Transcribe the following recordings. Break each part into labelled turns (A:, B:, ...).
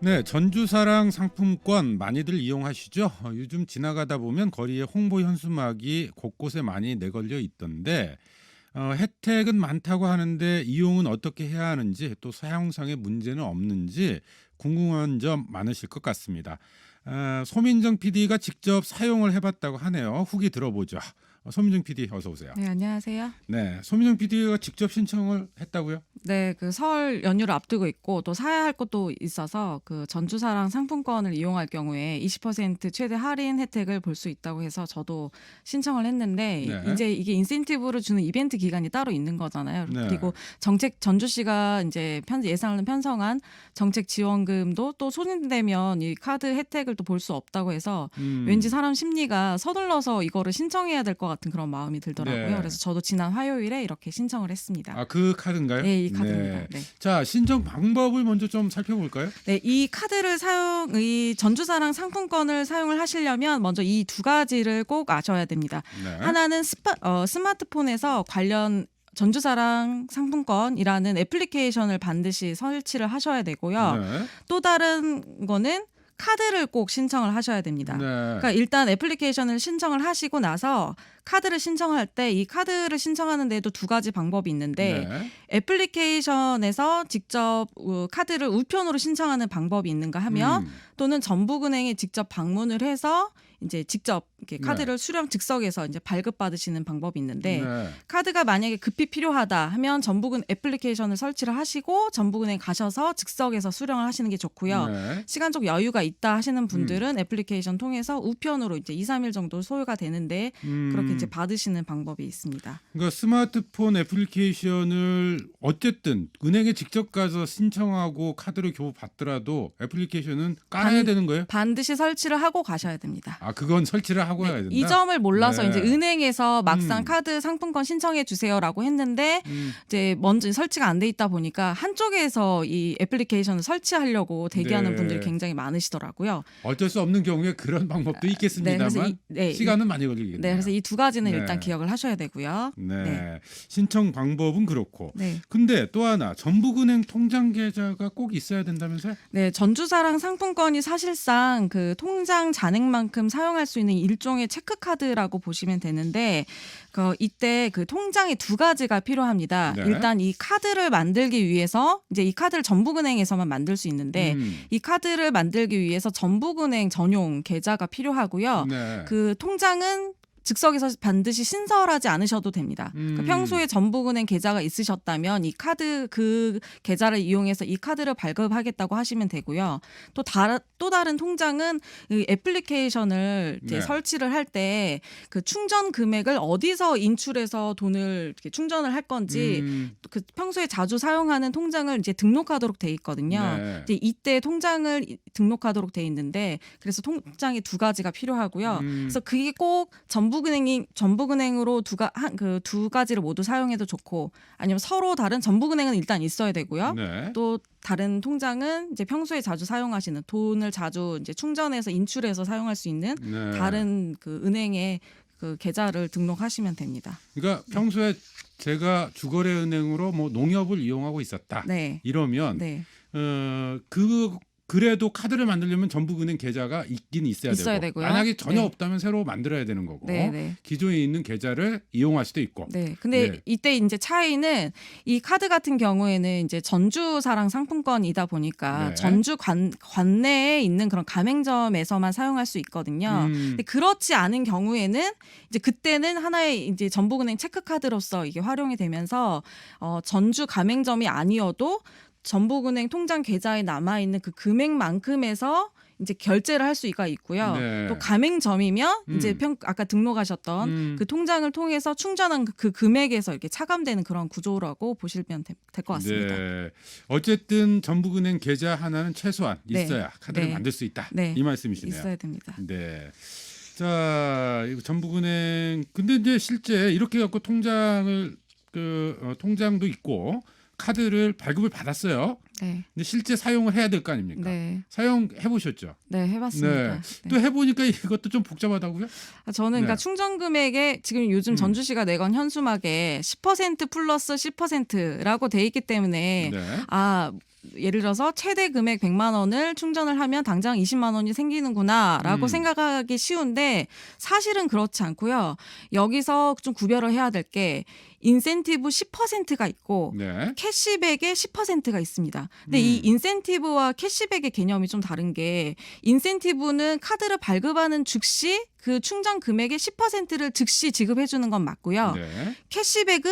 A: 네, 전주사랑 상품권 많이들 이용하시죠? 요즘 지나가다 보면 거리에 홍보 현수막이 곳곳에 많이 내걸려 있던데 혜택은 많다고 하는데 이용은 어떻게 해야 하는지 또 사용상의 문제는 없는지 궁금한 점 많으실 것 같습니다. 소민정 PD가 직접 사용을 해봤다고 하네요. 후기 들어보죠. 소민정 PD 어서 오세요.
B: 네, 안녕하세요.
A: 네, 소민정 PD가 직접 신청을 했다고요?
B: 네, 그 설 연휴를 앞두고 있고 또 사야 할 것도 있어서 그 전주사랑 상품권을 이용할 경우에 20% 최대 할인 혜택을 볼 수 있다고 해서 저도 신청을 했는데
A: 네.
B: 이제 이게 인센티브를 주는 이벤트 기간이 따로 있는 거잖아요.
A: 네.
B: 그리고 전주시가 이제 예산을 편성한 정책 지원금도 또 소진되면 이 카드 혜택을 또 볼 수 없다고 해서 왠지 사람 심리가 서둘러서 이거를 신청해야 될 것 같은 그런 마음이 들더라고요.
A: 네.
B: 그래서 저도 지난 화요일에 이렇게 신청을 했습니다.
A: 아, 그 카드인가요?
B: 네, 이 카드입니다. 네.
A: 자, 신청 방법을 먼저 좀 살펴볼까요?
B: 네, 이 카드를 이 전주사랑 상품권을 사용을 하시려면 먼저 이 두 가지를 꼭 아셔야 됩니다.
A: 네.
B: 하나는 스마트폰에서 관련 전주사랑 상품권이라는 애플리케이션을 반드시 설치를 하셔야 되고요.
A: 네.
B: 또 다른 거는 카드를 꼭 신청을 하셔야 됩니다.
A: 네.
B: 그러니까 일단 애플리케이션을 신청을 하시고 나서 카드를 신청할 때 이 카드를 신청하는 데에도 두 가지 방법이 있는데
A: 네.
B: 애플리케이션에서 직접 카드를 우편으로 신청하는 방법이 있는가 하면 또는 전북은행에 직접 방문을 해서 이제 직접 이렇게 카드를 수령 즉석에서 이제 발급받으시는 방법이 있는데
A: 네.
B: 카드가 만약에 급히 필요하다 하면 전북은 애플리케이션을 설치를 하시고 전북은행 가셔서 즉석에서 수령을 하시는 게 좋고요.
A: 네.
B: 시간적 여유가 있다 하시는 분들은 애플리케이션 통해서 우편으로 이제 2-3일 정도 소요가 되는데 그렇게 이제 받으시는 방법이 있습니다.
A: 그러니까 스마트폰 애플리케이션을 어쨌든 은행에 직접 가서 신청하고 카드를 교부 받더라도 애플리케이션은 깔아야 되는 거예요?
B: 반드시 설치를 하고 가셔야 됩니다.
A: 아, 그건 설치를 하고 해야 된다.
B: 이 점을 몰라서
A: 네.
B: 이제 은행에서 막상 카드 상품권 신청해 주세요라고 했는데 이제 먼저 설치가 안 돼 있다 보니까 한쪽에서 이 애플리케이션을 설치하려고 대기하는
A: 네.
B: 분들이 굉장히 많으시더라고요.
A: 어쩔 수 없는 경우에 그런 방법도 있겠습니다만 시간은 많이 걸리겠네요.
B: 네, 그래서 이 두 가지는
A: 네.
B: 일단 기억을 하셔야 되고요.
A: 네. 신청 방법은 그렇고.
B: 네.
A: 근데 또 하나 전북은행 통장 계좌가 꼭 있어야 된다면서요?
B: 네, 전주사랑 상품권이 사실상 그 통장 잔액만큼 사용할 수 있는 일종의 체크카드라고 보시면 되는데 이때 그 통장이 두 가지가 필요합니다.
A: 네.
B: 일단 이 카드를 만들기 위해서 이제 이 카드를 전북은행에서만 만들 수 있는데 이 카드를 만들기 위해서 전북은행 전용 계좌가 필요하고요.
A: 네.
B: 그 통장은 즉석에서 반드시 신설하지 않으셔도 됩니다. 그러니까 평소에 전북은행 계좌가 있으셨다면 이 카드 그 계좌를 이용해서 이 카드를 발급하겠다고 하시면 되고요. 또 다른 통장은 이 애플리케이션을 이제
A: 네.
B: 설치를 할 때 그 충전 금액을 어디서 인출해서 돈을 이렇게 충전을 할 건지 그 평소에 자주 사용하는 통장을 이제 등록하도록 돼 있거든요.
A: 네.
B: 이제 이때 통장을 등록하도록 돼 있는데 그래서 통장이 두 가지가 필요하고요. 그래서 그게 꼭 전북은행으로 그 두 가지를 모두 사용해도 좋고 아니면 서로 다른 전북은행은 일단 있어야 되고요.
A: 네.
B: 또 다른 통장은 이제 평소에 자주 사용하시는 돈을 자주 이제 충전해서 인출해서 사용할 수 있는
A: 네.
B: 다른 그 은행에 그 계좌를 등록하시면 됩니다.
A: 그러니까 평소에 제가 주거래은행으로 뭐 농협을 이용하고 있었다.
B: 네.
A: 이러면
B: 네.
A: 그래도 카드를 만들려면 전북은행 계좌가 있긴 있어야 되고
B: 되고요.
A: 만약에 전혀
B: 네.
A: 없다면 새로 만들어야 되는 거고
B: 네, 네.
A: 기존에 있는 계좌를 이용할 수도 있고.
B: 네. 근데
A: 네.
B: 이때 이제 차이는 이 카드 같은 경우에는 이제 전주사랑 상품권이다 보니까
A: 네.
B: 전주 관내에 있는 그런 가맹점에서만 사용할 수 있거든요. 근데 그렇지 않은 경우에는 이제 그때는 하나의 이제 전북은행 체크카드로서 이게 활용이 되면서 전주 가맹점이 아니어도 전북은행 통장 계좌에 남아 있는 그 금액만큼에서 이제 결제를 할 수가 있고요.
A: 네.
B: 또 가맹점이면 이제 아까 등록하셨던 그 통장을 통해서 충전한 그 금액에서 이렇게 차감되는 그런 구조라고 보시면 될 것 같습니다.
A: 네. 어쨌든 전북은행 계좌 하나는 최소한
B: 네.
A: 있어야 카드를
B: 네.
A: 만들 수 있다.
B: 네.
A: 이 말씀이시네요.
B: 있어야 됩니다.
A: 네. 자, 이거 전북은행 근데 이제 실제 이렇게 갖고 통장을 통장도 있고 카드를 발급을 받았어요.
B: 네.
A: 근데 실제 사용을 해야 될 거 아닙니까?
B: 네.
A: 사용해 보셨죠?
B: 네, 해봤습니다.
A: 네.
B: 네.
A: 또 해보니까 이것도 좀 복잡하다고요?
B: 저는 그러니까
A: 네.
B: 충전 금액에 지금 요즘 전주시가 내건 현수막에 10% 플러스 10%라고 돼 있기 때문에
A: 네.
B: 예를 들어서 최대 금액 100만 원을 충전을 하면 당장 20만 원이 생기는구나라고 생각하기 쉬운데 사실은 그렇지 않고요. 여기서 좀 구별을 해야 될 게 인센티브 10%가 있고
A: 네.
B: 캐시백의 10%가 있습니다. 근데 이 인센티브와 캐시백의 개념이 좀 다른 게 인센티브는 카드를 발급하는 즉시 그 충전 금액의 10%를 즉시 지급해 주는 건 맞고요.
A: 네.
B: 캐시백은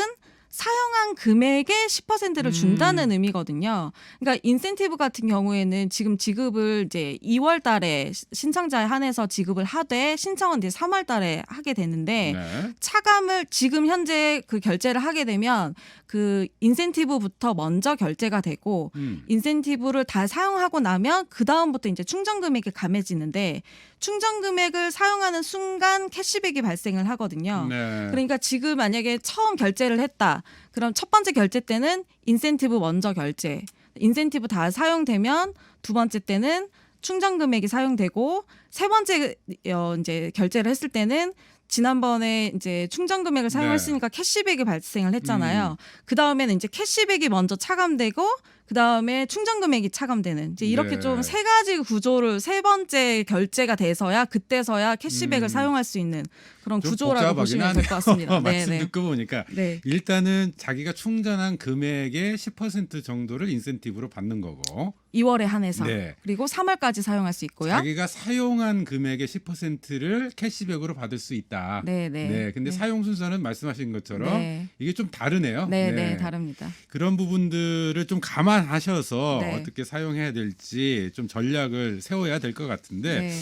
B: 사용한 금액의 10%를 준다는 의미거든요. 그러니까 인센티브 같은 경우에는 지금 지급을 이제 2월 달에 신청자에 한해서 지급을 하되 신청은 이제 3월 달에 하게 되는데
A: 네.
B: 차감을 지금 현재 그 결제를 하게 되면 그 인센티브부터 먼저 결제가 되고 인센티브를 다 사용하고 나면 그 다음부터 이제 충전 금액이 감해지는데 충전 금액을 사용하는 순간 캐시백이 발생을 하거든요.
A: 네.
B: 그러니까 지금 만약에 처음 결제를 했다. 그럼 첫 번째 결제 때는 인센티브 먼저 결제. 인센티브 다 사용되면 두 번째 때는 충전 금액이 사용되고 세 번째 이제 결제를 했을 때는 지난번에 이제 충전 금액을 사용했으니까 캐시백이 발생을 했잖아요. 그 다음에는 이제 캐시백이 먼저 차감되고 그 다음에 충전 금액이 차감되는 이제 이렇게
A: 네.
B: 좀 세 가지 구조를 세 번째 결제가 돼서야 그때서야 캐시백을 사용할 수 있는 그런
A: 좀
B: 구조라고 보시면 될 것 같습니다.
A: 말씀
B: 네, 네.
A: 듣고 보니까
B: 네.
A: 일단은 자기가 충전한 금액의 10% 정도를 인센티브로 받는 거고
B: 2월에 한해서
A: 네.
B: 그리고 3월까지 사용할 수 있고요.
A: 자기가 사용한 금액의 10%를 캐시백으로 받을 수 있다.
B: 네, 네.
A: 근데
B: 네.
A: 사용 순서는 말씀하신 것처럼
B: 네.
A: 이게 좀 다르네요.
B: 네, 네, 다릅니다.
A: 그런 부분들을 좀 감안하셔서
B: 네.
A: 어떻게 사용해야 될지 좀 전략을 세워야 될 것 같은데
B: 네.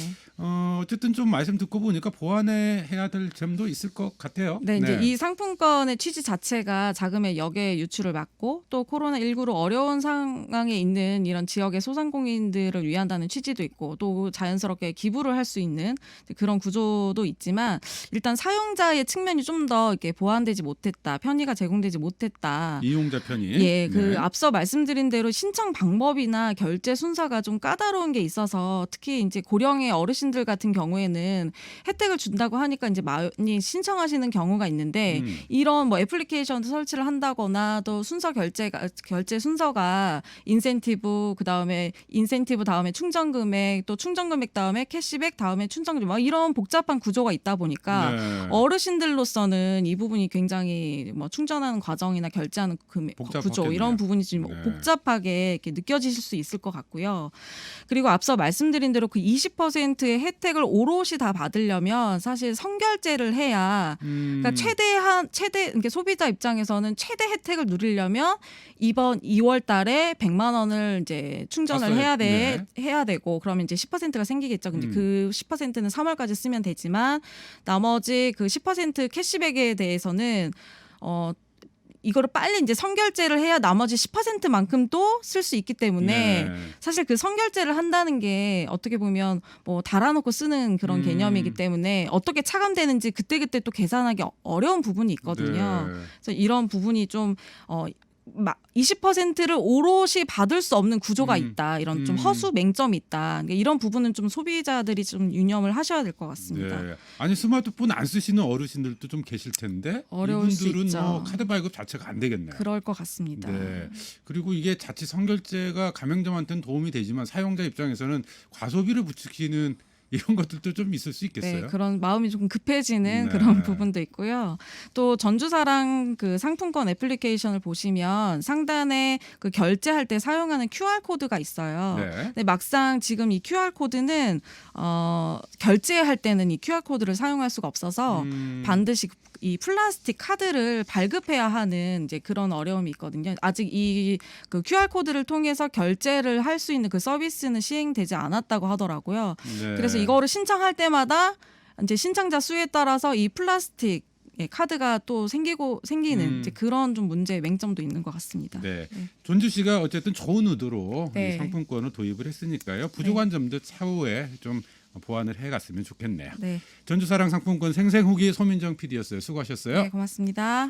A: 어쨌든 좀 말씀 듣고 보니까 보완해야 될 점도 있을 것 같아요.
B: 네, 이제 이 상품권의 취지 자체가 자금의 역외 유출을 막고 또 코로나19로 어려운 상황에 있는 이런 지역의 소상공인들을 위한다는 취지도 있고 또 자연스럽게 기부를 할 수 있는 그런 구조도 있지만 일단 사용자의 측면이 좀 더 이렇게 보완되지 못했다, 편의가 제공되지 못했다.
A: 이용자 편이.
B: 예, 그
A: 네.
B: 앞서 말씀드린 대로 신청 방법이나 결제 순서가 좀 까다로운 게 있어서 특히 이제 고령의 어르신들 같은 경우에는 혜택을 준다고 하니까 이제 많이 신청하시는 경우가 있는데 이런 뭐 애플리케이션 설치를 한다거나 또 결제 순서가 인센티브 그다음에 인센티브 다음에 충전 금액 또 충전 금액 다음에 캐시백 다음에 충전 금액 막 이런 복잡한 구조가 있다 보니까
A: 네.
B: 어르신들로서는 이 부분이 굉장히 뭐 충전하는 과정이나 결제하는 금액 구조 이런 부분이 좀
A: 네.
B: 복잡하게 이렇게 느껴지실 수 있을 것 같고요. 그리고 앞서 말씀드린 대로 그 20%의 혜택을 오롯이 다 받으려면 사실 선결제를 해야 그러니까 최대 그러니까 소비자 입장에서는 최대 혜택을 누리려면 이번 2월 달에 100만 원을 이제 충전을 해야 되고 그러면 이제 10%가 생기겠죠. 근데 그 10%는 3월까지 쓰면 되지만 나머지 그 10% 캐시백에 대해서는 이거를 빨리 이제 선결제를 해야 나머지 10%만큼도 쓸 수 있기 때문에 사실 그 선결제를 한다는 게 어떻게 보면 뭐 달아놓고 쓰는 그런 개념이기 때문에 어떻게 차감되는지 그때그때 또 계산하기 어려운 부분이 있거든요.
A: 네.
B: 그래서 이런 부분이 좀 20%를 오롯이 받을 수 없는 구조가 있다. 이런 좀 허수 맹점이 있다. 그러니까 이런 부분은 좀 소비자들이 좀 유념을 하셔야 될 것 같습니다.
A: 네. 아니 스마트폰 안 쓰시는 어르신들도 좀 계실 텐데
B: 어려울 수
A: 이분들은
B: 있죠.
A: 뭐 카드 발급 자체가 안 되겠네요.
B: 그럴 것 같습니다.
A: 네. 그리고 이게 자칫 선결제가 가맹점한테는 도움이 되지만 사용자 입장에서는 과소비를 부추기는 이런 것들도 좀 있을 수 있겠어요.
B: 네, 그런 마음이 조금 급해지는
A: 네.
B: 그런 부분도 있고요. 또 전주사랑 그 상품권 애플리케이션을 보시면 상단에 그 결제할 때 사용하는 QR 코드가 있어요.
A: 네.
B: 근데 막상 지금 이 QR 코드는 결제할 때는 이 QR 코드를 사용할 수가 없어서 반드시 이 플라스틱 카드를 발급해야 하는 이제 그런 어려움이 있거든요. 아직 이 그 QR 코드를 통해서 결제를 할 수 있는 그 서비스는 시행되지 않았다고 하더라고요.
A: 네.
B: 그래서 이거를 신청할 때마다 이제 신청자 수에 따라서 이 플라스틱 카드가 또 생기는 이제 그런 좀 문제 맹점도 있는 것 같습니다.
A: 네. 존주 씨가 어쨌든 좋은 의도로
B: 네.
A: 이 상품권을 도입을 했으니까요. 부족한 점들 차후에 좀 보완을 해갔으면 좋겠네요.
B: 네.
A: 전주사랑 상품권 생생후기 소민정 PD였어요. 수고하셨어요.
B: 네, 고맙습니다.